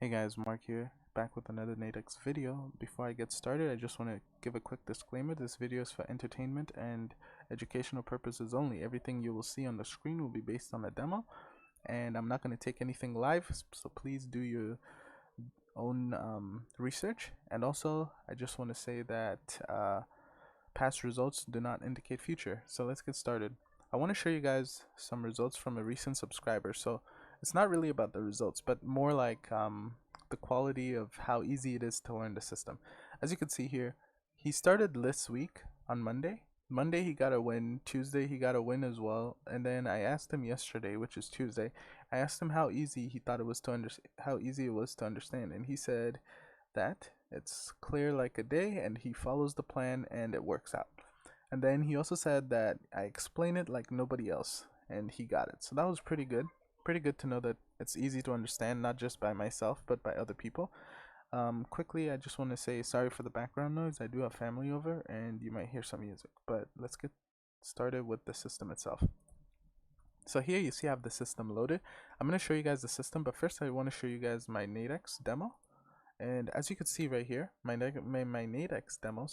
Hey guys, Mark here, back with another NADEX video. Before I get started, I just want to give a quick disclaimer. This video is for entertainment and educational purposes only. Everything you will see on the screen will be based on a demo, and I'm not going to take anything live, so please do your own research. And also, I just want to say that past results do not indicate future. So let's get started. I want to show you guys some results from a recent subscriber. So it's not really about the results, but more like the quality of how easy it is to learn the system. As you can see here, he started this week on Monday. Monday he got a win, Tuesday he got a win as well, and then I asked him yesterday, which is Tuesday, I asked him how easy he thought it was to how easy it was to understand, and he said that it's clear like a day and he follows the plan and it works out. And then he also said that I explain it like nobody else and he got it. So that was pretty good. Pretty good to know that it's easy to understand, not just by myself but by other people. Quickly, I just want to say sorry for the background noise. I do have family over and you might hear some music, but let's get started with the system itself. So here you see I have the system loaded. I'm going to show you guys the system, but first I want to show you guys my Nadex demo. And as you can see right here, my Nadex demo,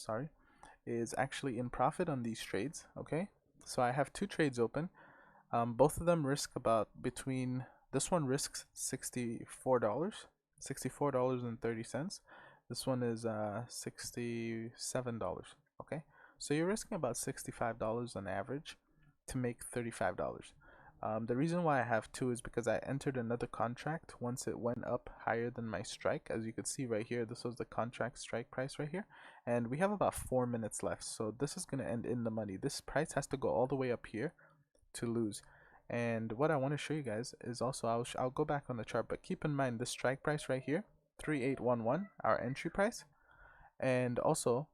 is actually in profit on these trades. Okay, so I have two trades open. Both of them risk about between, this one risks $64, $64.30. This one is $67. Okay, so you're risking about $65 on average to make $35. The reason why I have two is because I entered another contract once it went up higher than my strike. As you can see right here, this was the contract strike price right here, and we have about 4 minutes left, so this is going to end in the money. This price has to go all the way up here to lose. And what I want to show you guys is also, I'll go back on the chart, but keep in mind this strike price right here, 3811, our entry price. And also,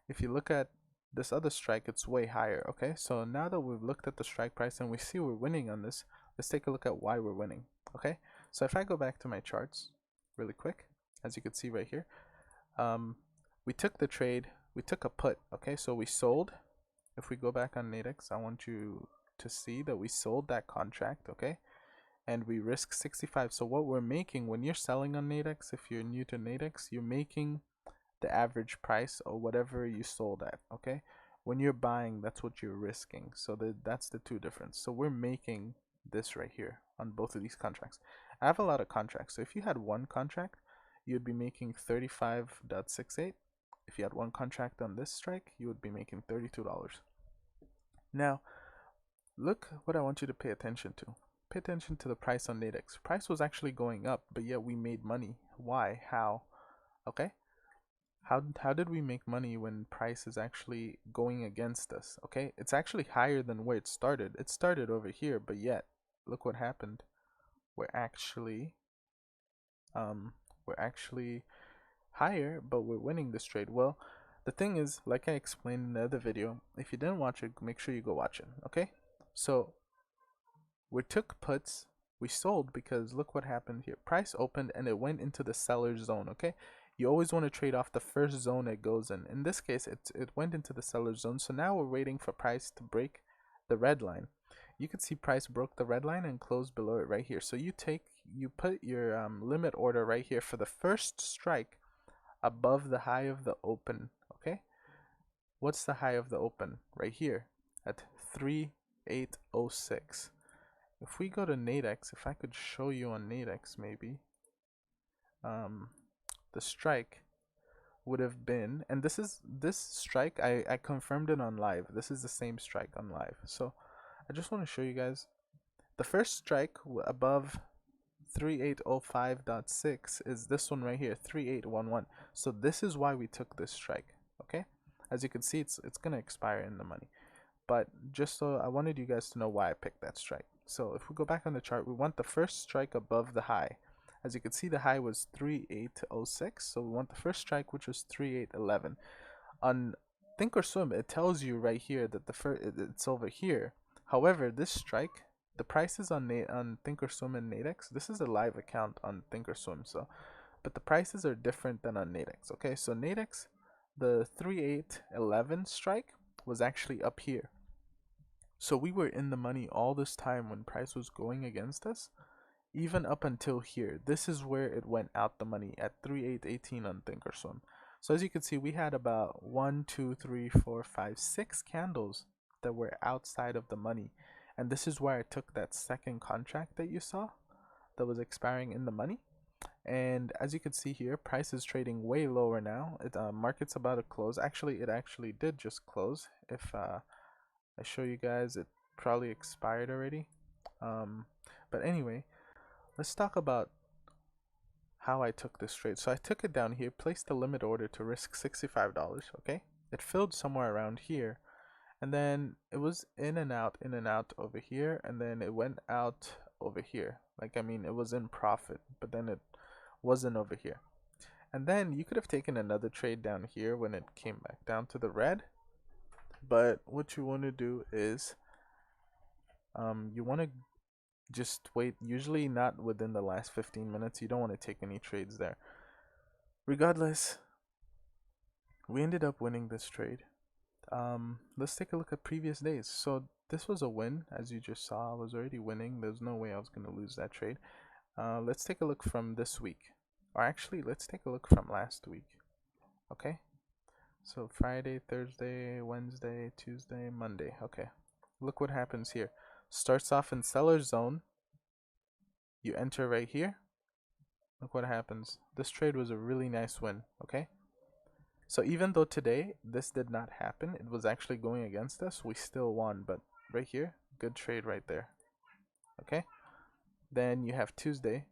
if you look at this other strike, it's way higher. Okay, so now that we've looked at the strike price and we see we're winning on this, let's take a look at why we're winning. Okay, so if I go back to my charts really quick, as you can see right here, we took the trade, we took a put. Okay, so we sold. If we go back on Nadex, I want you to see that we sold that contract. Okay, and we risk 65. So what we're making when you're selling on Nadex, if you're new to Nadex, you're making the average price or whatever you sold at. Okay, when you're buying, that's what you're risking. So that's the two difference. So we're making this right here on both of these contracts. I have a lot of contracts, so if you had one contract, you'd be making 35.68. If you had one contract on this strike, you would be making $32. Now look what I want you to pay attention to. Pay attention to the price on Nadex. Price was actually going up, but yet we made money. Why? How? Okay, how did we make money when price is actually going against us? Okay, it's actually higher than where it started. It started over here, but yet look what happened. We're actually higher, but we're winning this trade. Well, the thing is, like I explained in the other video, if you didn't watch it, make sure you go watch it. Okay, so we took puts, we sold because look what happened here. Price opened and it went into the seller's zone. Okay, you always want to trade off the first zone it goes in. In this case, it went into the seller's zone. So now we're waiting for price to break the red line. You can see price broke the red line and closed below it right here. So you put your limit order right here for the first strike above the high of the open. Okay, what's the high of the open? Right here at 3806. If we go to Nadex, if I could show you on Nadex maybe, the strike would have been, and this strike, I confirmed it on live. This is the same strike on live. So I just want to show you guys the first strike above 3805.6 is this one right here, 3811. So this is why we took this strike. Okay, as you can see, it's gonna expire in the money, but just so I wanted you guys to know why I picked that strike. So if we go back on the chart, we want the first strike above the high. As you can see, the high was 3806, so we want the first strike, which was 3811. On Thinkorswim, it tells you right here that it's over here. However, this strike, the prices on Thinkorswim and Nadex, this is a live account on Thinkorswim, so but the prices are different than on Nadex. Okay, so Nadex, the 3811 strike was actually up here. So we were in the money all this time when price was going against us, even up until here. This is where it went out the money at 3/8/18 on Thinkorswim. So as you can see, we had about 1, 2, 3, 4, 5, 6 candles that were outside of the money. And this is where I took that second contract that you saw that was expiring in the money. And as you can see here, price is trading way lower now. It market's about to close. Actually, it actually did just close. If I show you guys, it probably expired already. But anyway, let's talk about how I took this trade. So I took it down here, placed the limit order to risk $65, okay? It filled somewhere around here, and then it was in and out over here, and then it went out over here. Like, I mean, it was in profit, but then it wasn't over here. And then you could have taken another trade down here when it came back down to the red, but what you want to do is you want to just wait, usually not within the last 15 minutes. You don't want to take any trades there. Regardless, we ended up winning this trade. Let's take a look at previous days. So this was a win, as you just saw. I was already winning. There's no way I was going to lose that trade. Let's take a look from this week, or actually let's take a look from last week. Okay, so Friday, Thursday, Wednesday, Tuesday, Monday. Okay, look what happens here. Starts off in seller's zone. You enter right here. Look what happens. This trade was a really nice win. Okay, so even though today this did not happen, it was actually going against us, we still won. But right here, good trade right there. Okay, then you have Tuesday.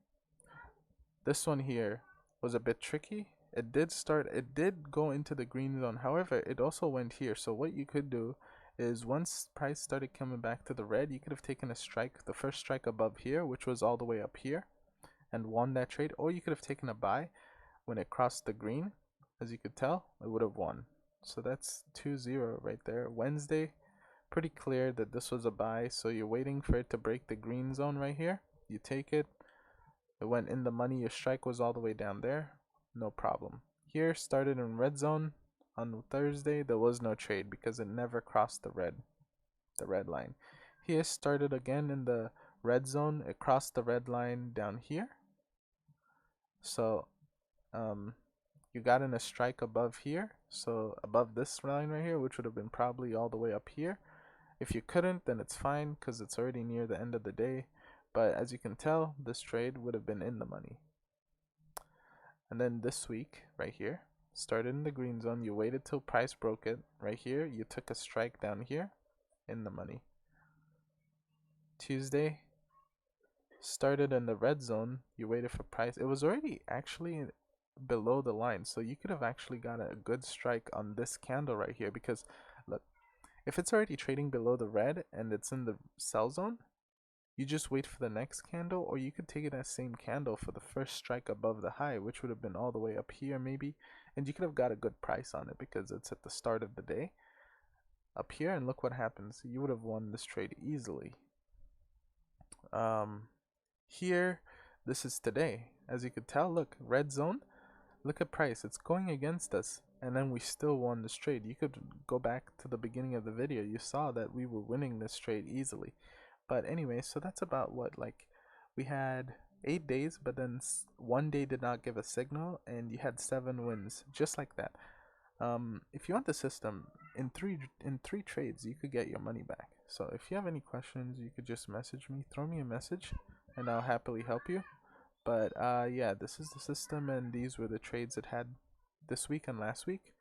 This one here was a bit tricky. It did go into the green zone. However, it also went here. So what you could do is, once price started coming back to the red, you could have taken a strike, the first strike above here, which was all the way up here, and won that trade. Or you could have taken a buy when it crossed the green. As you could tell, it would have won. So that's 2-0 right there. Wednesday, pretty clear that this was a buy. So you're waiting for it to break the green zone right here. You take it. It went in the money. Your strike was all the way down there. No problem. Here, started in red zone. On Thursday, there was no trade because it never crossed the red line. Here, started again in the red zone. It crossed the red line down here. So, you got in a strike above here. So above this line right here, which would have been probably all the way up here. If you couldn't, then it's fine because it's already near the end of the day. But as you can tell, this trade would have been in the money. And then this week, right here, started in the green zone. You waited till price broke it. Right here, you took a strike down here, in the money. Tuesday, started in the red zone. You waited for price. It was already actually below the line, so you could have actually got a good strike on this candle right here. Because look, if it's already trading below the red and it's in the sell zone, you just wait for the next candle, or you could take it as same candle for the first strike above the high, which would have been all the way up here maybe, and you could have got a good price on it because it's at the start of the day up here. And look what happens. You would have won this trade easily. Here, this is today. As you could tell, look, red zone. Look at price. It's going against us, and then we still won this trade. You could go back to the beginning of the video. You saw that we were winning this trade easily. But anyway, so that's about what, like, we had 8 days, but then one day did not give a signal, and you had 7 wins, just like that. If you want the system, in three trades, you could get your money back. So if you have any questions, you could just message me, throw me a message, and I'll happily help you. But yeah, this is the system, and these were the trades it had this week and last week.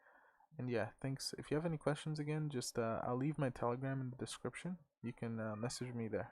And yeah, thanks. If you have any questions again, just I'll leave my Telegram in the description. You can message me there.